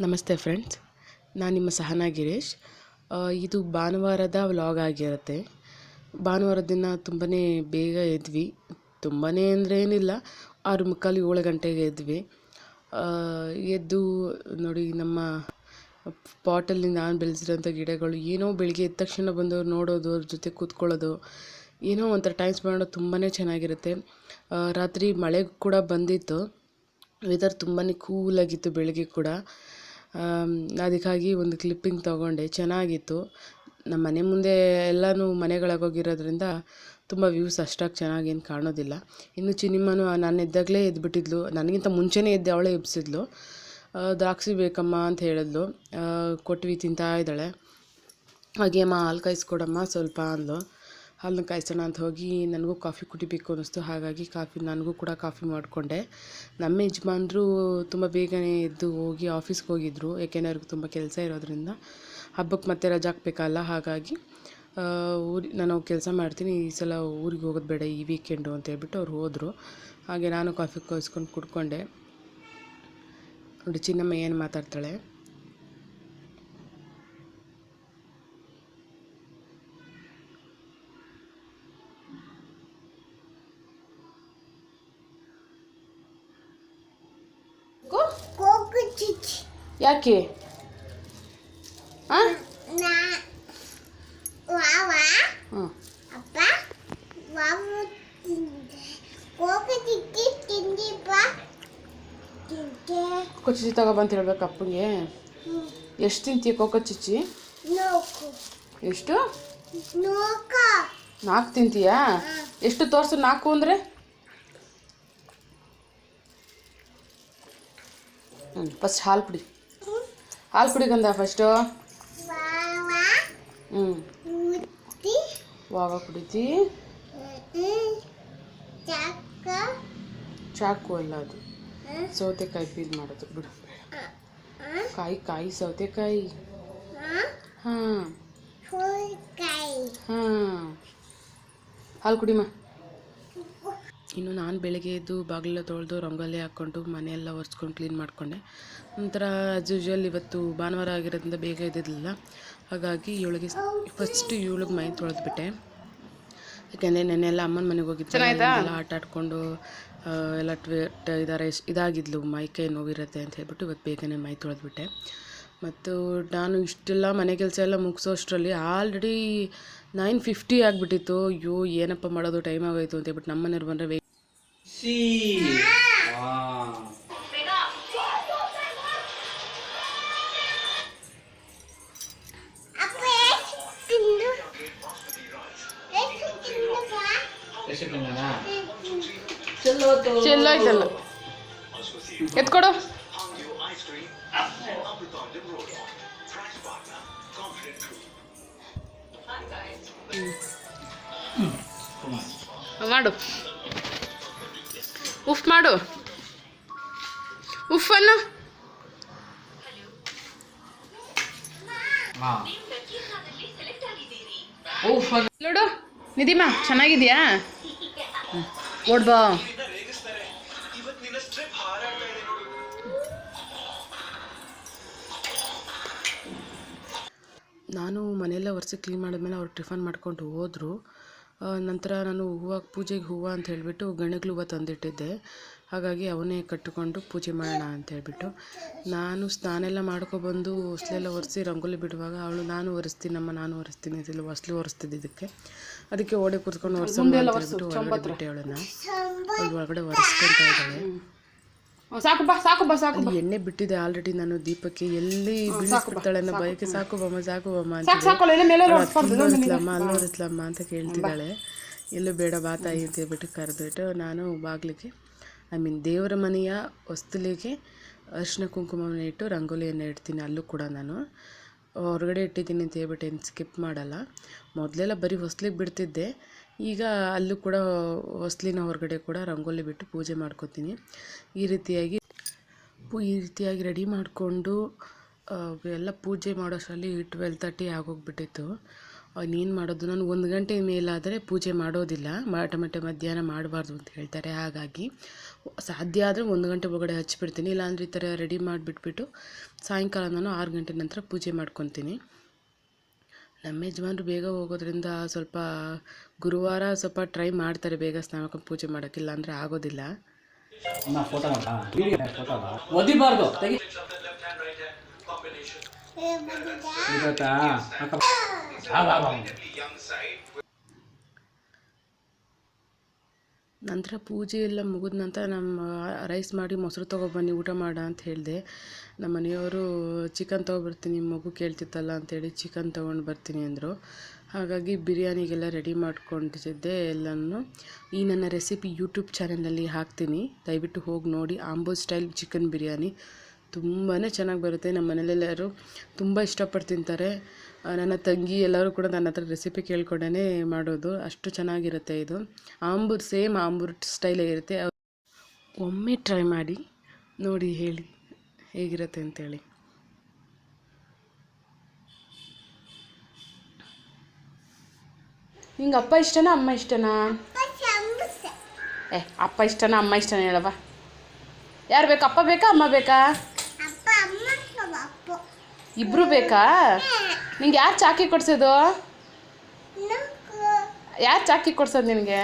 ನಮಸ್ತೆ ಫ್ರೆಂಡ್ಸ್, ನಾನು ನಿಮ್ಮ ಸಹನಾ ಗಿರೀಶ್. ಇದು ಭಾನುವಾರದ ವ್ಲಾಗ್ ಆಗಿರುತ್ತೆ. ಭಾನುವಾರದ ದಿನ ತುಂಬಾ ಬೇಗ ಎದ್ವಿ. ತುಂಬಾ ಅಂದರೆ ಏನಿಲ್ಲ, 6:45 7 ಗಂಟೆಗೆ ಎದ್ವಿ. ಎದ್ದು ನೋಡಿ, ನಮ್ಮ ಪಾಟಲ್ಲಿ ನಾನು ಬೆಳೆಸಿರೋಂಥ ಗಿಡಗಳು ಏನೋ ಬೆಳಿಗ್ಗೆ ಎದ್ದ ತಕ್ಷಣ ಬಂದು ನೋಡೋದು, ಅವ್ರ ಜೊತೆ ಕೂತ್ಕೊಳ್ಳೋದು, ಏನೋ ಒಂಥರ ಟೈಮ್ ಸ್ಪೆಂಡ್ ಮಾಡೋದು ತುಂಬಾ ಚೆನ್ನಾಗಿರುತ್ತೆ. ರಾತ್ರಿ ಮಳೆ ಕೂಡ ಬಂದಿತ್ತು. ವೆದರ್ ತುಂಬಾ ಕೂಲಾಗಿತ್ತು ಬೆಳಗ್ಗೆ ಕೂಡ. ಅದಕ್ಕಾಗಿ ಒಂದು ಕ್ಲಿಪ್ಪಿಂಗ್ ತೊಗೊಂಡೆ, ಚೆನ್ನಾಗಿತ್ತು. ನಮ್ಮ ಮನೆ ಮುಂದೆ ಎಲ್ಲನೂ ಮನೆಗಳಾಗೋಗಿರೋದ್ರಿಂದ ತುಂಬ ವ್ಯೂಸ್ ಅಷ್ಟಾಗಿ ಚೆನ್ನಾಗೇನು ಕಾಣೋದಿಲ್ಲ. ಇನ್ನು ಚಿನಿಮನು ನಾನು ಎದ್ದಾಗಲೇ ಎದ್ಬಿಟ್ಟಿದ್ಲು, ನನಗಿಂತ ಮುಂಚೆನೇ ಎದ್ದು ಅವಳೇ ಎಬ್ಸಿದ್ಲು. ದ್ರಾಕ್ಷಿ ಬೇಕಮ್ಮ ಅಂತ ಹೇಳಿದ್ಲು. ಕೊಟ್ವಿ, ತಿಂತಾ ಇದ್ದಾಳೆ. ಹಾಗೆ ಅಮ್ಮ ಹಾಲು ಕಾಯಿಸ್ಕೊಡಮ್ಮ ಸ್ವಲ್ಪ ಅಂದ್ಲು. ಹಾಲನ್ನ ಕಾಯಿಸೋಣ ಅಂತ ಹೋಗಿ ನನಗೂ ಕಾಫಿ ಕುಡಿಬೇಕು ಅನ್ನಿಸ್ತು. ಹಾಗಾಗಿ ನನಗೂ ಕೂಡ ಕಾಫಿ ಮಾಡಿಕೊಂಡೆ. ನಮ್ಮ ಯಜಮಾನ್ರು ತುಂಬ ಬೇಗನೆ ಎದ್ದು ಹೋಗಿ ಆಫೀಸ್ಗೆ ಹೋಗಿದ್ದರು. ಏಕೆಂದರೆ ಅವ್ರಿಗೆ ತುಂಬ ಕೆಲಸ ಇರೋದ್ರಿಂದ ಹಬ್ಬಕ್ಕೆ ಮತ್ತೆ ರಜೆ ಹಾಕಬೇಕಲ್ಲ. ಹಾಗಾಗಿ ನಾನು ಕೆಲಸ ಮಾಡ್ತೀನಿ, ಈ ಸಲ ಊರಿಗೆ ಹೋಗೋದು ಬೇಡ ಈ ವೀಕೆಂಡು ಅಂತ ಹೇಳ್ಬಿಟ್ಟು ಅವ್ರು ಹೋದರು. ಹಾಗೆ ನಾನು ಕಾಫಿ ಕಾಯಿಸ್ಕೊಂಡು ಕುಡ್ಕೊಂಡೆ. ನೋಡಿ ಚಿನ್ನಮ್ಮ ಏನು ಮಾತಾಡ್ತಾಳೆ. ಯಾಕೆ ಕೋಕೋ ಚಿಚ್ಚಿ ತಗೊಬಂತ ಹೇಳ್ಬೇಕು ಅಪ್ಪಗೆ. ಎಷ್ಟು ತಿಂತೀಯ ಕೋಕೋ ಚಿಚ್ಚಿ? ಎಷ್ಟು? 4 ತಿಂತೀಯಾ? ಎಷ್ಟು ತೋರಿಸು 4 ಅಂದರೆ? ಫಸ್ಟ್ ಹಾಲು ಕುಡಿ ಗಂಧ ಫಸ್ಟು. ವಾಗ ಕುಡಿತಿ. ಚಾಕು ಅಲ್ಲ ಅದು, ಸೌತೆಕಾಯಿ ಪೀಲ್ ಮಾಡೋದು. ಬಿಡು, ಕಾಯಿ ಸೌತೆಕಾಯಿ. ಹಾಂ ಹಾಲು ಕುಡಿಮ. ಇನ್ನು ನಾನು ಬೆಳಗ್ಗೆ ಎದ್ದು ಬಾಗಿಲೆಲ್ಲ ತೊಳೆದು ರಂಗೋಲಿ ಹಾಕ್ಕೊಂಡು ಮನೆಯೆಲ್ಲ ಒರೆಸ್ಕೊಂಡು ಕ್ಲೀನ್ ಮಾಡಿಕೊಂಡೆ. ಒಂಥರ ಆ್ಯಸ್ ಯೂಶ್ವಲ್ ಇವತ್ತು ಭಾನುವಾರ ಆಗಿರೋದ್ರಿಂದ ಬೇಗ ಇದ್ದಿರಲಿಲ್ಲ. ಹಾಗಾಗಿ ಇವಳಿಗೆ ಮೈ ತೊಳೆದ್ಬಿಟ್ಟೆ. ಯಾಕೆಂದರೆ ನೆನ್ನೆಲ್ಲ ಅಮ್ಮನ ಮನೆಗೆ ಹೋಗಿದ್ದು, ಎಲ್ಲ ಆಟ ಆಡ್ಕೊಂಡು ಎಲ್ಲ ಇದಾಗಿದ್ಲು, ಮೈ ಕೈ ನೋವಿರುತ್ತೆ ಅಂತ ಹೇಳ್ಬಿಟ್ಟು ಇವತ್ತು ಬೇಗನೆ ಮೈ ತೊಳೆದ್ಬಿಟ್ಟೆ. ಮತ್ತು ನಾನು ಇಷ್ಟೆಲ್ಲ ಮನೆ ಕೆಲಸ ಎಲ್ಲ ಮುಗಿಸೋಷ್ಟರಲ್ಲಿ ಆಲ್ರೆಡಿ 9:50 ಆಗಿಬಿಟ್ಟಿತ್ತು. ಅಯ್ಯೋ ಏನಪ್ಪ ಮಾಡೋದು, ಟೈಮ್ ಆಗೋಯ್ತು ಅಂತ ಹೇಳ್ಬಿಟ್ಟು ನಮ್ಮ ಮನೆಯವ್ರು ಬಂದರೆ ಚೆಲ್ಲೋಯ್ತಲ್ಲ, ಎತ್ಕೊಡು. ಮಾಡು, ಉಫ್ ಮಾಡು, ಉಫ್ ಅನ್ನು. ನೋಡು ನಿಧಿಮಾ, ಚೆನ್ನಾಗಿದ್ಯಾ? ಓಡ್ಬಾ. ನಾನು ಮನೆಯೆಲ್ಲ ಒರೆಸಿ ಕ್ಲೀನ್ ಮಾಡಿದ್ಮೇಲೆ ಅವ್ರು ಟಿಫನ್ ಮಾಡ್ಕೊಂಡು ಹೋದರು. ನಂತರ ನಾನು ಪೂಜೆಗೆ ಹೂವು ಅಂತ ಹೇಳಿಬಿಟ್ಟು ಗಣಗ್ಲು ಹೂವು ತಂದಿಟ್ಟಿದ್ದೆ. ಹಾಗಾಗಿ ಅವನ್ನೇ ಕಟ್ಟಿಕೊಂಡು ಪೂಜೆ ಮಾಡೋಣ ಅಂತ ಹೇಳ್ಬಿಟ್ಟು ನಾನು ಸ್ನಾನ ಎಲ್ಲ ಮಾಡ್ಕೊಬಂದು ಹೊಸ್ಲೆಲ್ಲ ಒರೆಸಿ ರಂಗೋಲಿ ಬಿಡುವಾಗ ಅವಳು ನಾನು ಒರೆಸ್ತೀನಿ ಅಂತಿಲ್ಲ, ಹೊಸ್ಲು ಒರೆಸ್ತಿದ್ದಕ್ಕೆ. ಅದಕ್ಕೆ ಓಡೆ ಕೂತ್ಕೊಂಡು ಒರೆಸೋಣ ಅಂತ ಹೇಳ್ಬಿಟ್ಟು ಒಳಗಡೆ ಬಿಟ್ಟೆ ಅವಳನ್ನು. ಅವಳು ಒಳಗಡೆ ಒರೆಸ್ಕೊತಾ ಇದ್ದಾಳೆ. ಸಾಕು ಎಣ್ಣೆ ಬಿಟ್ಟಿದೆ ಆಲ್ರೆಡಿ. ನಾನು ದೀಪಕ್ಕೆ ಎಲ್ಲಿ ಬೀಳಿಸ್ಬಿಡ್ತಾಳೆ ಅನ್ನೋ ಭಯಕ್ಕೆ ಸಾಕು ಬಮ್ಮ ಅಲ್ಲೋರಿಸ್ಲಮ್ಮ ಅಂತ ಕೇಳ್ತಿದ್ದಾಳೆ. ಎಲ್ಲೂ ಬೇಡ ಬಾ ತಾಯಿ ಅಂತ ಹೇಳ್ಬಿಟ್ಟು ಕರೆದ್ಬಿಟ್ಟು ನಾನು ಬಾಗಿಲಿಗೆ ದೇವರ ಮನೆಯ ಹೊಸ್ತಲಿಗೆ ಅರಿಶಿನ ಕುಂಕುಮವನ್ನು ಇಟ್ಟು ರಂಗೋಲಿಯನ್ನು ಇಡ್ತೀನಿ. ಅಲ್ಲೂ ಕೂಡ ನಾನು ಹೊರಗಡೆ ಇಟ್ಟಿದ್ದೀನಿ ಅಂತ ಹೇಳ್ಬಿಟ್ಟು ಏನು ಸ್ಕಿಪ್ ಮಾಡಲ್ಲ. ಮೊದಲೆಲ್ಲ ಬರೀ ಹೊಸ್ಲಿಗೆ ಬಿಡ್ತಿದ್ದೆ, ಈಗ ಅಲ್ಲೂ ಕೂಡ ಹೊಸ್ಲಿನ ಹೊರಗಡೆ ಕೂಡ ರಂಗೋಲಿ ಬಿಟ್ಟು ಪೂಜೆ ಮಾಡ್ಕೋತೀನಿ. ಈ ರೀತಿಯಾಗಿ ರೆಡಿ ಮಾಡಿಕೊಂಡು ಎಲ್ಲ ಪೂಜೆ ಮಾಡೋಷ್ಟರಲ್ಲಿ 12:30 ಆಗೋಗ್ಬಿಟ್ಟಿತ್ತು. ಇನ್ನೇನು ಮಾಡೋದು, ನಾನು 1 ಗಂಟೆ ಮೇಲಾದರೆ ಪೂಜೆ ಮಾಡೋದಿಲ್ಲ, ಟಮಟೆ ಮಧ್ಯಾಹ್ನ ಮಾಡಬಾರ್ದು ಅಂತ ಹೇಳ್ತಾರೆ. ಹಾಗಾಗಿ ಸಾಧ್ಯ ಆದರೆ 1 ಗಂಟೆ ಒಳಗಡೆ ಹಚ್ಬಿಡ್ತೀನಿ. ಇಲ್ಲಾಂದರೆ ಈ ಥರ ರೆಡಿ ಮಾಡಿಬಿಟ್ಬಿಟ್ಟು ಸಾಯಂಕಾಲ ನಾನು 6 ಗಂಟೆ ನಂತರ ಪೂಜೆ ಮಾಡ್ಕೊತೀನಿ. ನಮ್ಮ ಯಜಮಾನ್ರು ಬೇಗ ಹೋಗೋದ್ರಿಂದ ಸ್ವಲ್ಪ ಗುರುವಾರ ಸ್ವಲ್ಪ ಟ್ರೈ ಮಾಡ್ತಾರೆ ಬೇಗ ಸ್ನಾನ ಮಾಡ್ಕೊಂಡು ಪೂಜೆ ಮಾಡೋಕ್ಕಿಲ್ಲ ಅಂದರೆ ಆಗೋದಿಲ್ಲ. ಓದಿಬಾರ್ದು ನಂತರ ಪೂಜೆ ಎಲ್ಲ ಮುಗಿದ ನಂತರ ನಮ್ಮ ರೈಸ್ ಮಾಡಿ ಮೊಸರು ತೊಗೊಬನ್ನಿ ಊಟ ಮಾಡ ಅಂತ ಹೇಳಿದೆ. ನಮ್ಮ ಮನೆಯವರು ಚಿಕನ್ ತೊಗೊಬರ್ತೀನಿ ಮಗು ಕೇಳ್ತಿತ್ತಲ್ಲ ಅಂತೇಳಿ ಚಿಕನ್ ತೊಗೊಂಡು ಬರ್ತೀನಿ ಅಂದರು. ಹಾಗಾಗಿ ಬಿರಿಯಾನಿಗೆಲ್ಲ ರೆಡಿ ಮಾಡ್ಕೊಂಡಿದ್ದೆ ಎಲ್ಲನೂ. ಈ ನನ್ನ ರೆಸಿಪಿ ಯೂಟ್ಯೂಬ್ ಚಾನಲಲ್ಲಿ ಹಾಕ್ತೀನಿ, ದಯವಿಟ್ಟು ಹೋಗಿ ನೋಡಿ. ಆಂಬೂರ್ ಸ್ಟೈಲ್ ಚಿಕನ್ ಬಿರಿಯಾನಿ ತುಂಬಾ ಚೆನ್ನಾಗಿ ಬರುತ್ತೆ. ನಮ್ಮ ಮನೇಲೆಲ್ಲರೂ ತುಂಬ ಇಷ್ಟಪಟ್ಟು ತಿಂತಾರೆ. ನನ್ನ ತಂಗಿ ಎಲ್ಲರೂ ಕೂಡ ನನ್ನ ಹತ್ರ ರೆಸಿಪಿ ಕೇಳ್ಕೊಂಡೇ ಮಾಡೋದು, ಅಷ್ಟು ಚೆನ್ನಾಗಿರುತ್ತೆ ಇದು. ಸೇಮ್ ಆಂಬೂರ್ ಸ್ಟೈಲೇ ಇರುತ್ತೆ. ಒಮ್ಮೆ ಟ್ರೈ ಮಾಡಿ ನೋಡಿ, ಹೇಳಿ ಹೇಗಿರುತ್ತೆ ಅಂತೇಳಿ. ನಿಂಗೆ ಅಪ್ಪ ಇಷ್ಟನಾ ಅಮ್ಮ ಇಷ್ಟನಾ? ಅಪ್ಪ ಇಷ್ಟನಾ ಅಮ್ಮ ಇಷ್ಟನಾ ಹೇಳವ? ಯಾರು ಬೇಕಾ, ಅಪ್ಪ ಬೇಕಾ ಅಮ್ಮ ಬೇಕಾ? ಇಬ್ರು ಬೇಕಾ? ನಿಂಗೆ ಯಾರು ಚಾಕಿ ಕೊಡ್ಸೋದು? ಯಾರು ಚಾಕಿ ಕೊಡ್ಸೋದು ನಿನಗೆ?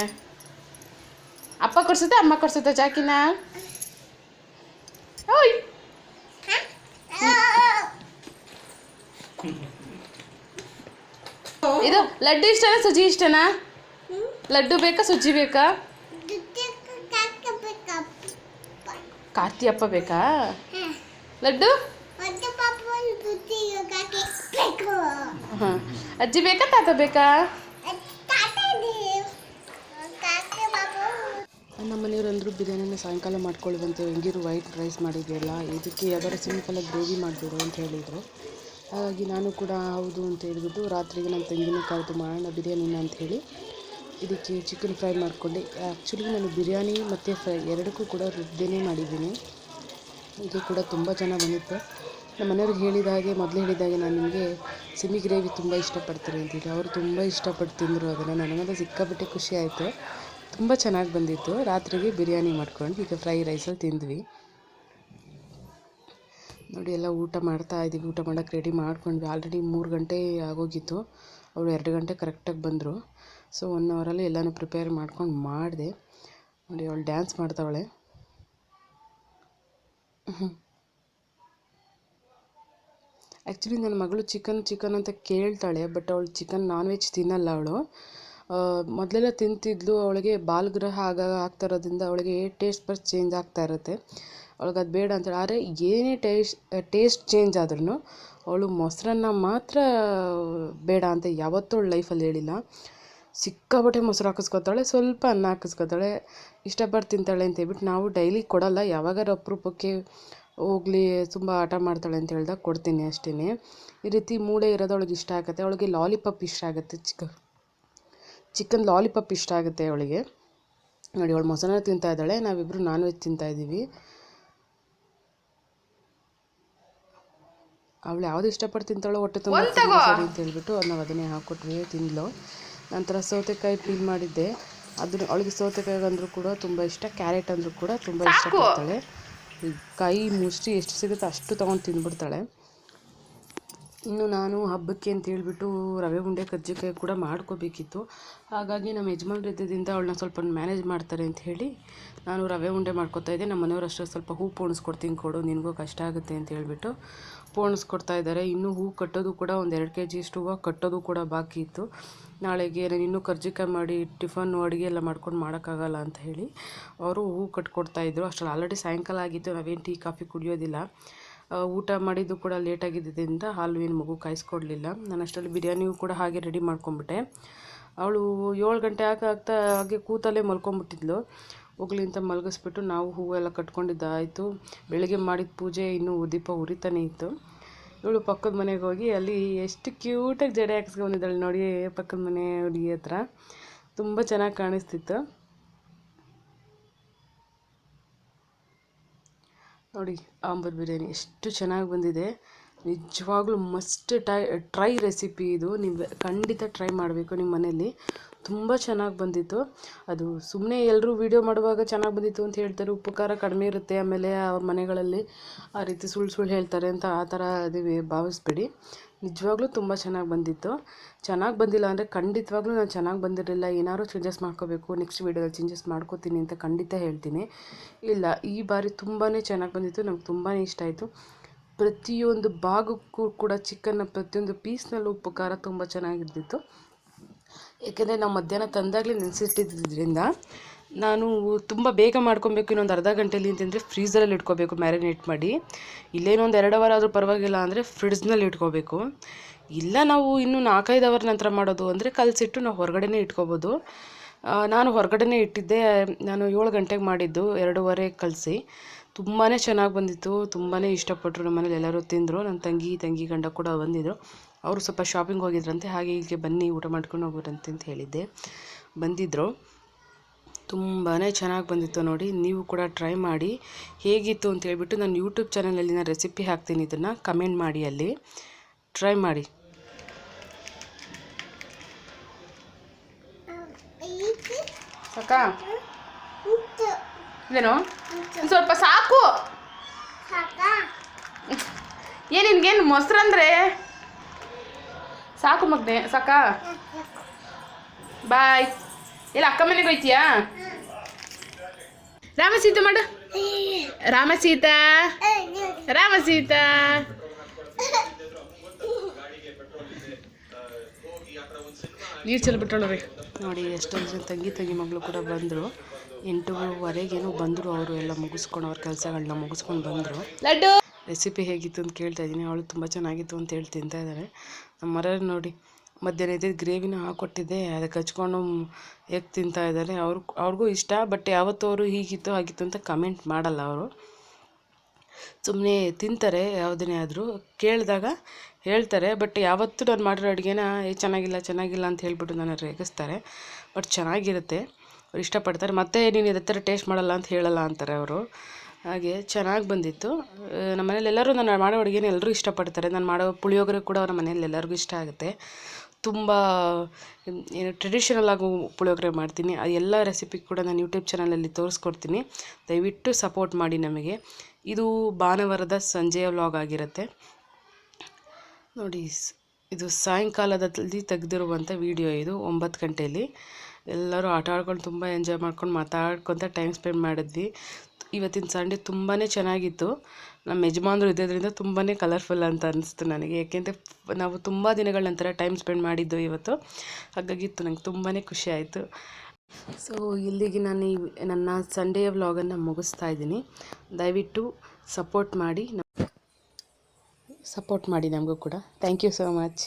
ಅಪ್ಪ ಕೊಡ್ಸುತ್ತೆ ಅಮ್ಮ ಕೊಡ್ಸುತ್ತೆ ಚಾಕಿನ? ಓಯ್ ಇದು ಲಡ್ಡು ಇಷ್ಟನಾ ಸುಜಿ ಇಷ್ಟನಾ? ಲಡ್ಡು ಬೇಕಾ ಸುಜ್ಜಿ ಬೇಕಾ? ಕಾರ್ತಿ ಅಪ್ಪ ಬೇಕಾ? ಲಡ್ಡು ಹಾಂ. ಅಜ್ಜಿ ಬೇಕಾ ತಾತ ಬೇಕಾ? ನಮ್ಮ ಮನೆಯವರಂದರು ಬಿರಿಯಾನಿನ ಸಾಯಂಕಾಲ ಮಾಡ್ಕೊಳ್ಳುವಂತೆ, ಹೆಂಗಿರು ವೈಟ್ ರೈಸ್ ಮಾಡಿದೆಯಲ್ಲ, ಇದಕ್ಕೆ ಯಾವ್ದಾರು ಸಿಂಪಲಾಗಿ ಗ್ರೇವಿ ಮಾಡಿಬಿಡು ಅಂತ ಹೇಳಿದರು. ಹಾಗಾಗಿ ನಾನು ಕೂಡ ಹೌದು ಅಂತ ಹೇಳಿಬಿಟ್ಟು ರಾತ್ರಿಗೆ ನನ್ನ ತಂಗಿನೂ ಕರೆದು ಮಾಡೋಣ ಬಿರಿಯಾನಿನ ಅಂಥೇಳಿ ಇದಕ್ಕೆ ಚಿಕನ್ ಫ್ರೈ ಮಾಡಿಕೊಂಡೆ. ಆ್ಯಕ್ಚುಲಿ ನಾನು ಬಿರಿಯಾನಿ ಮತ್ತು ಫ್ರೈ ಎರಡಕ್ಕೂ ಕೂಡ ರುಬ್ಬೇನೇ ಮಾಡಿದ್ದೀನಿ. ಇದು ಕೂಡ ತುಂಬ ಚೆನ್ನಾಗಿ ಬಂದಿತ್ತು. ನಮ್ಮ ಮನೆಯವ್ರಿಗೆ ಹೇಳಿದ ಹಾಗೆ, ಮೊದಲು ಹೇಳಿದ ಹಾಗೆ ನಾನು ನಿಮಗೆ ಸೆಮಿ ಗ್ರೇವಿ ತುಂಬ ಇಷ್ಟಪಡ್ತೀನಿ ಅಂತಿದ್ದೆ. ಅವರು ತುಂಬ ಇಷ್ಟಪಟ್ಟು ತಿಂದರು ಅದನ್ನು. ನನಗಂತೂ ಸಿಕ್ಕಾಪಟ್ಟೆ ಖುಷಿ ಆಯಿತು, ತುಂಬ ಚೆನ್ನಾಗಿ ಬಂದಿತ್ತು. ರಾತ್ರಿಗೆ ಬಿರಿಯಾನಿ ಮಾಡ್ಕೊಂಡು ಈಗ ಫ್ರೈ ರೈಸಲ್ಲಿ ತಿಂದ್ವಿ. ನೋಡಿ ಎಲ್ಲ ಊಟ ಮಾಡ್ತಾ ಇದ್ದೀವಿ. ಊಟ ಮಾಡೋಕ್ಕೆ ರೆಡಿ ಮಾಡ್ಕೊಂಡ್ವಿ. ಆಲ್ರೆಡಿ 3 ಗಂಟೆ ಆಗೋಗಿತ್ತು. ಅವರು 2 ಗಂಟೆ ಕರೆಕ್ಟಾಗಿ ಬಂದರು. ಸೊ 1 ಅವರಲ್ಲಿ ಎಲ್ಲನೂ ಪ್ರಿಪೇರ್ ಮಾಡ್ಕೊಂಡು ಮಾಡಿದೆ. ನೋಡಿ ಅವಳು ಡ್ಯಾನ್ಸ್ ಮಾಡ್ತಾವಳೆ. ಆ್ಯಕ್ಚುಲಿ ನನ್ನ ಮಗಳು ಚಿಕನ್ ಅಂತ ಕೇಳ್ತಾಳೆ, ಬಟ್ ಅವಳು ನಾನ್ ವೆಜ್ ತಿನ್ನಲ್ಲ. ಅವಳು ಮೊದಲೆಲ್ಲ ತಿಂತಿದ್ಲು. ಅವಳಿಗೆ ಬಾಲ್ಗ್ರಹ ಆಗ್ತಾ ಇರೋದ್ರಿಂದ ಅವಳಿಗೆ ಟೇಸ್ಟ್ ಬಸ್ ಚೇಂಜ್ ಆಗ್ತಾ ಇರುತ್ತೆ. ಅವಳಿಗೆ ಅದು ಬೇಡ ಅಂತೇಳಿ. ಆದರೆ ಏನೇ ಟೇಸ್ಟ್ ಚೇಂಜ್ ಆದ್ರೂ ಅವಳು ಮೊಸರನ್ನ ಮಾತ್ರ ಬೇಡ ಅಂತ ಯಾವತ್ತೂ ಅವಳು ಲೈಫಲ್ಲಿ ಹೇಳಿಲ್ಲ. ಸಿಕ್ಕಾಪಟ್ಟೆ ಮೊಸರು ಹಾಕಿಸ್ಕೊತಾಳೆ, ಸ್ವಲ್ಪ ಅನ್ನ ಹಾಕಿಸ್ಕೊತಾಳೆ, ಇಷ್ಟಪಟ್ಟು ತಿಂತಾಳೆ ಅಂತ ಹೇಳ್ಬಿಟ್ಟು ನಾವು ಡೈಲಿ ಕೊಡಲ್ಲ. ಯಾವಾಗಾರ ಅಪರೂಪಕ್ಕೆ ಹೋಗಲಿ ತುಂಬ ಆಟ ಮಾಡ್ತಾಳೆ ಅಂತ ಹೇಳ್ದಾಗ ಕೊಡ್ತೀನಿ ಅಷ್ಟೇ. ಈ ರೀತಿ ಮೂಳೆ ಇರೋದು ಅವಳಿಗೆ ಇಷ್ಟ ಆಗುತ್ತೆ. ಅವಳಿಗೆ ಲಾಲಿಪಾಪ್ ಇಷ್ಟ ಆಗುತ್ತೆ, ಚಿಕನ್ ಲಾಲಿಪಾಪ್ ಇಷ್ಟ ಆಗುತ್ತೆ ಅವಳಿಗೆ. ನೋಡಿ ಅವಳು ಮೊಸರನ್ನ ತಿಂತಾ ಇದ್ದಾಳೆ, ನಾವಿಬ್ಬರು ನಾನ್ ವೆಜ್ ತಿಂತಾಯಿದ್ದೀವಿ. ಅವಳು ಯಾವುದು ಇಷ್ಟಪಟ್ಟು ತಿಂತಾಳೋ ಹೊಟ್ಟೆ ತುಂಬ ಸರಿ ಅಂತ ಹೇಳ್ಬಿಟ್ಟು ನಾವು ಅದನ್ನೇ ಹಾಕ್ಕೊಟ್ವಿ, ತಿಂದ್ಲು. ನಂತರ ಸೌತೆಕಾಯಿ ಪೀಲ್ ಮಾಡಿದ್ದೆ, ಅದನ್ನು ಅವಳಿಗೆ ಸೌತೆಕಾಯಿ ಅಂದರೂ ಕೂಡ ತುಂಬ ಇಷ್ಟ, ಕ್ಯಾರೆಟ್ ಅಂದರೂ ಕೂಡ ತುಂಬ ಇಷ್ಟಪಡ್ತಾಳೆ. ಕಾಯಿ ಮುಷ್ಟಿ ಎಷ್ಟು ಸಿಗುತ್ತೆ ಅಷ್ಟು ತೊಗೊಂಡು ತಿಂದ್ಬಿಡ್ತಾಳೆ. ಇನ್ನು ನಾನು ಹಬ್ಬಕ್ಕೆ ಅಂತ ಹೇಳ್ಬಿಟ್ಟು ರವೆ ಉಂಡೆ ಕಜ್ಜಿಕಾಯಿ ಕೂಡ ಮಾಡ್ಕೋಬೇಕಿತ್ತು. ಹಾಗಾಗಿ ನಮ್ಮ ಯಜಮಾನ್ರು ಇದ್ದಿದ್ದರಿಂದ ಅವಳನ್ನ ಸ್ವಲ್ಪ ಮ್ಯಾನೇಜ್ ಮಾಡ್ತಾರೆ ಅಂತ ಹೇಳಿ ನಾನು ರವೆ ಉಂಡೆ ಮಾಡ್ಕೊತಾಯಿದ್ದೆ. ನಮ್ಮ ಮನೆಯವರು ಅಷ್ಟೇ ಸ್ವಲ್ಪ ಹೂ ಪೋಣಿಸ್ಕೊಡ್ತೀನಿ ಕೊಡು, ನಿನಗೂ ಕಷ್ಟ ಆಗುತ್ತೆ ಅಂತ ಹೇಳ್ಬಿಟ್ಟು ಪೋಣಿಸ್ಕೊಡ್ತಾ ಇದ್ದಾರೆ. ಇನ್ನೂ ಹೂ ಕಟ್ಟೋದು ಕೂಡ ಒಂದು 2 kg ಅಷ್ಟು ಹೂವು ಕಟ್ಟೋದು ಕೂಡ ಬಾಕಿ ಇತ್ತು. ನಾಳೆಗೆ ನಾನು ಇನ್ನೂ ಕರ್ಜಿಕಾಯಿ ಮಾಡಿ ಟಿಫನ್ನು ಅಡುಗೆ ಎಲ್ಲ ಮಾಡ್ಕೊಂಡು ಮಾಡೋಕ್ಕಾಗಲ್ಲ ಅಂತ ಹೇಳಿ ಅವರು ಹೂ ಕಟ್ಕೊಡ್ತಾಯಿದ್ರು. ಅಷ್ಟರಲ್ಲಿ ಆಲ್ರೆಡಿ ಸಾಯಂಕಾಲ ಆಗಿತ್ತು. ನಾವೇನು ಟೀ ಕಾಫಿ ಕುಡಿಯೋದಿಲ್ಲ. ಊಟ ಮಾಡಿದ್ದು ಕೂಡ ಲೇಟಾಗಿದ್ದರಿಂದ ಹಾಲು ಏನು ಮಗು ಕಾಯಿಸ್ಕೊಡ್ಲಿಲ್ಲ. ನಾನು ಅಷ್ಟರಲ್ಲಿ ಬಿರಿಯಾನಿಯೂ ಕೂಡ ಹಾಗೆ ರೆಡಿ ಮಾಡ್ಕೊಂಬಿಟ್ಟೆ. ಅವಳು 7 ಗಂಟೆ ಆಗ್ತಾ ಹಾಗೆ ಕೂತಲ್ಲೇ ಮಲ್ಕೊಂಬಿಟ್ಟಿದ್ಲು. ಹೋಗ್ಲಿ ಅಂತ ಮಲಗಿಸ್ಬಿಟ್ಟು ನಾವು ಹೂವೆಲ್ಲ ಕಟ್ಕೊಂಡಿದ್ದಾಯಿತು. ಬೆಳಗ್ಗೆ ಮಾಡಿದ ಪೂಜೆ ಇನ್ನೂ ದೀಪ ಉರಿತಾನೆ ಇತ್ತು. ಇವಳು ಪಕ್ಕದ ಮನೆಗೆ ಹೋಗಿ ಅಲ್ಲಿ ಎಷ್ಟು ಕ್ಯೂಟಾಗಿ ಜಡೆ ಹಾಕಿಸ್ಕೊಂಡಿದ್ದಾಳೆ ನೋಡಿ, ಪಕ್ಕದ ಮನೆ ಹುಡುಗಿ ಹತ್ರ ತುಂಬ ಚೆನ್ನಾಗಿ ಕಾಣಿಸ್ತಿತ್ತು. ನೋಡಿ ಆಂಬೂರ್ ಬಿರಿಯಾನಿ ಎಷ್ಟು ಚೆನ್ನಾಗಿ ಬಂದಿದೆ. ನಿಜವಾಗ್ಲೂ ಮಸ್ಟ್ ಟ್ರೈ ರೆಸಿಪಿ ಇದು. ನೀವು ಖಂಡಿತ ಟ್ರೈ ಮಾಡಬೇಕು ನಿಮ್ಮ ಮನೇಲಿ. ತುಂಬ ಚೆನ್ನಾಗಿ ಬಂದಿತ್ತು. ಅದು ಸುಮ್ಮನೆ ಎಲ್ಲರೂ ವೀಡಿಯೋ ಮಾಡುವಾಗ ಚೆನ್ನಾಗಿ ಬಂದಿತ್ತು ಅಂತ ಹೇಳ್ತಾರೆ, ಉಪ್ಪು ಖಾರ ಕಡಿಮೆ ಇರುತ್ತೆ, ಆಮೇಲೆ ಅವ್ರ ಮನೆಗಳಲ್ಲಿ ಆ ರೀತಿ ಸುಳ್ಳು ಹೇಳ್ತಾರೆ ಅಂತ ಆ ಥರ ನೀವು ಭಾವಿಸ್ಬೇಡಿ. ನಿಜವಾಗ್ಲೂ ತುಂಬ ಚೆನ್ನಾಗಿ ಬಂದಿತ್ತು. ಚೆನ್ನಾಗಿ ಬಂದಿಲ್ಲ ಅಂದರೆ ಖಂಡಿತವಾಗ್ಲೂ ನಾನು ಚೆನ್ನಾಗಿ ಬಂದಿರಲಿಲ್ಲ, ಏನಾದ್ರು ಚೇಂಜಸ್ ಮಾಡ್ಕೋಬೇಕು, ನೆಕ್ಸ್ಟ್ ವೀಡಿಯೋದಲ್ಲಿ ಚೇಂಜಸ್ ಮಾಡ್ಕೋತೀನಿ ಅಂತ ಖಂಡಿತ ಹೇಳ್ತೀನಿ. ಇಲ್ಲ, ಈ ಬಾರಿ ತುಂಬಾ ಚೆನ್ನಾಗಿ ಬಂದಿತ್ತು. ನಮ್ಗೆ ತುಂಬಾ ಇಷ್ಟ ಆಯಿತು. ಪ್ರತಿಯೊಂದು ಭಾಗಕ್ಕೂ ಕೂಡ ಚಿಕನ್ನ ಪ್ರತಿಯೊಂದು ಪೀಸ್ನಲ್ಲೂ ಉಪ್ಪು ಖಾರ ತುಂಬ ಚೆನ್ನಾಗಿರ್ತಿತ್ತು. ಏಕೆಂದರೆ ನಾವು ಮಧ್ಯಾಹ್ನ ತಂದಾಗಲೇ ನೆನೆಸಿಟ್ಟಿದ್ದರಿಂದ ನಾನು ತುಂಬ ಬೇಗ ಮಾಡ್ಕೊಬೇಕು, ಇನ್ನೊಂದು ಅರ್ಧ ಗಂಟೆಲಿ ಅಂತಂದರೆ ಫ್ರೀಝರಲ್ಲಿ ಇಟ್ಕೋಬೇಕು ಮ್ಯಾರಿನೇಟ್ ಮಾಡಿ. ಇಲ್ಲೇನೊಂದು 2 ಅವರ್ ಆದರೂ ಪರವಾಗಿಲ್ಲ ಅಂದರೆ ಫ್ರಿಡ್ಜ್ನಲ್ಲಿ ಇಟ್ಕೋಬೇಕು. ಇಲ್ಲ ನಾವು ಇನ್ನೂ 4-5 ಅವರ್ ನಂತರ ಮಾಡೋದು ಅಂದರೆ ಕಲಸಿಟ್ಟು ನಾವು ಹೊರಗಡೆನೇ ಇಟ್ಕೋಬೋದು. ನಾನು ಹೊರಗಡೆನೇ ಇಟ್ಟಿದ್ದೆ. ನಾನು 7 ಗಂಟೆಗೆ ಮಾಡಿದ್ದು, 2:15 ಕಲಸಿ. ತುಂಬಾ ಚೆನ್ನಾಗಿ ಬಂದಿತ್ತು. ತುಂಬಾ ಇಷ್ಟಪಟ್ಟರು. ನಮ್ಮ ಮನೇಲಿ ಎಲ್ಲರೂ ತಿಂದರು. ನನ್ನ ತಂಗಿ ಗಂಡ ಕೂಡ ಬಂದಿದ್ದರು. ಅವರು ಸ್ವಲ್ಪ ಶಾಪಿಂಗ್ ಹೋಗಿದ್ರಂತೆ, ಹಾಗೆ ಇಲ್ಲಿಗೆ ಬನ್ನಿ ಊಟ ಮಾಡ್ಕೊಂಡು ಹೋಗ್ರಂತೆ ಅಂತ ಹೇಳಿದ್ದೆ. ಬಂದಿದ್ದರು. ತುಂಬಾ ಚೆನ್ನಾಗಿ ಬಂದಿತ್ತು ನೋಡಿ. ನೀವು ಕೂಡ ಟ್ರೈ ಮಾಡಿ ಹೇಗಿತ್ತು ಅಂತ ಹೇಳ್ಬಿಟ್ಟು ನಾನು ಯೂಟ್ಯೂಬ್ ಚಾನಲಲ್ಲಿ ನಾನು ರೆಸಿಪಿ ಹಾಕ್ತೀನಿ, ಇದನ್ನು ಕಮೆಂಟ್ ಮಾಡಿ, ಅಲ್ಲಿ ಟ್ರೈ ಮಾಡಿ. ಸಾಕಾ? ಇದೇನು ಸ್ವಲ್ಪ ಸಾಕು. ನಿನ್ಗೇನು ಮೊಸರಂದ್ರೆ ಸಾಕು ಮಗ್ನೆ, ಸಾಕಾ? ಬಾಯ್. ಎಲ್ಲ ಅಕ್ಕ ಮನೆಗೆ ಹೋಯ್ತೀಯಾ? ರಾಮಸೀತಾ ಮಾಡು. ರಾಮಸೀತಾ ರಾಮಸೀತಾ. ನೀರು ಚೆಲ್ಬಿಟ್ಟೋಳ್ರಿ ನೋಡಿ. ಎಷ್ಟೊಂದು ಜನ ತಂಗಿ ಮಗಳು ಕೂಡ ಬಂದರು. 8:15 ಬಂದರು. ಅವರು ಎಲ್ಲ ಮುಗಿಸ್ಕೊಂಡು ಅವ್ರ ಕೆಲಸಗಳನ್ನ ಮುಗಿಸ್ಕೊಂಡು ಬಂದರು. ಲಡ್ಡು ರೆಸಿಪಿ ಹೇಗಿತ್ತು ಅಂತ ಕೇಳ್ತಾ ಇದ್ದೀನಿ. ಅವಳು ತುಂಬ ಚೆನ್ನಾಗಿತ್ತು ಅಂತ ಹೇಳಿ ತಿಂತಾ ಇದ್ದಾರೆ. ನಮ್ಮ ಮರ ನೋಡಿ, ಮಧ್ಯಾಹ್ನ ಇದ್ದಿದ್ದು ಗ್ರೇವಿನ ಹಾಕ್ಕೊಟ್ಟಿದ್ದೆ, ಅದಕ್ಕೆ ಹಚ್ಕೊಂಡು ಹೇಗೆ ತಿಂತಾ ಇದ್ದಾರೆ. ಅವ್ರಿಗೂ ಇಷ್ಟ. ಬಟ್ ಯಾವತ್ತೂ ಅವರು ಹೀಗಿತ್ತು ಹಾಗಿತ್ತು ಅಂತ ಕಮೆಂಟ್ ಮಾಡಲ್ಲ. ಅವರು ಸುಮ್ಮನೆ ತಿಂತಾರೆ. ಯಾವುದನ್ನೇ ಆದರೂ ಕೇಳಿದಾಗ ಹೇಳ್ತಾರೆ. ಬಟ್ ಯಾವತ್ತೂ ನಾನು ಮಾಡಿರೋ ಅಡುಗೆನ ಚೆನ್ನಾಗಿಲ್ಲ ಅಂತ ಹೇಳ್ಬಿಟ್ಟು ನಾನು ರೇಗಿಸ್ತಾರೆ. ಬಟ್ ಚೆನ್ನಾಗಿರುತ್ತೆ, ಅವ್ರು ಇಷ್ಟಪಡ್ತಾರೆ. ಮತ್ತೆ ನೀನು ಇದೇ ಥರ ಟೇಸ್ಟ್ ಮಾಡಲ್ಲ ಅಂತ ಹೇಳಲ್ಲ ಅಂತಾರೆ ಅವರು. ಹಾಗೆ ಚೆನ್ನಾಗಿ ಬಂದಿತ್ತು. ನಮ್ಮ ಮನೇಲಿ ಎಲ್ಲರೂ ನಾನು ಮಾಡೋ ಅಡುಗೆನ ಎಲ್ಲರೂ ಇಷ್ಟಪಡ್ತಾರೆ. ನಾನು ಮಾಡೋ ಪುಳಿಯೋಗರೆ ಕೂಡ ನಮ್ಮ ಮನೇಲಿ ಎಲ್ಲರಿಗೂ ಇಷ್ಟ ಆಗುತ್ತೆ. ತುಂಬ ಟ್ರೆಡಿಷನಲ್ ಆಗಿ ಪುಳಿಯೋಗರೆ ಮಾಡ್ತೀನಿ. ಆ ಎಲ್ಲ ರೆಸಿಪಿ ಕೂಡ ನಾನು ಯೂಟ್ಯೂಬ್ ಚಾನಲಲ್ಲಿ ತೋರಿಸ್ಕೊಡ್ತೀನಿ. ದಯವಿಟ್ಟು ಸಪೋರ್ಟ್ ಮಾಡಿ ನಮಗೆ. ಇದು ಭಾನುವಾರದ ಸಂಜೆಯ ವ್ಲಾಗ್ ಆಗಿರುತ್ತೆ ನೋಡಿ. ಇದು ಸಾಯಂಕಾಲದಲ್ಲಿ ತೆಗೆದಿರುವಂಥ ವಿಡಿಯೋ. ಇದು 9 ಗಂಟೆಯಲ್ಲಿ ಎಲ್ಲರೂ ಆಟ ಆಡ್ಕೊಂಡು ತುಂಬ ಎಂಜಾಯ್ ಮಾಡ್ಕೊಂಡು ಮಾತಾಡ್ಕೊತ ಟೈಮ್ ಸ್ಪೆಂಡ್ ಮಾಡಿದ್ವಿ. ಇವತ್ತಿನ ಸಂಡೇ ತುಂಬಾ ಚೆನ್ನಾಗಿತ್ತು. ನಮ್ಮ ಯಜಮಾನರು ಇದ್ದಿದ್ದರಿಂದ ತುಂಬಾ ಕಲರ್ಫುಲ್ ಅಂತ ಅನ್ನಿಸ್ತು ನನಗೆ. ಏಕೆಂದರೆ ನಾವು ತುಂಬ ದಿನಗಳ ನಂತರ ಟೈಮ್ ಸ್ಪೆಂಡ್ ಮಾಡಿದ್ದು ಇವತ್ತು. ಹಾಗಾಗಿತ್ತು ನಂಗೆ ತುಂಬಾ ಖುಷಿ ಆಯಿತು. ಸೊ ಇಲ್ಲಿಗೆ ನಾನು ನನ್ನ ಸಂಡೇಯ ವ್ಲಾಗನ್ನು ಮುಗಿಸ್ತಾ ಇದ್ದೀನಿ. ದಯವಿಟ್ಟು ಸಪೋರ್ಟ್ ಮಾಡಿ ನಮಗೂ ಕೂಡ. Thank you so much.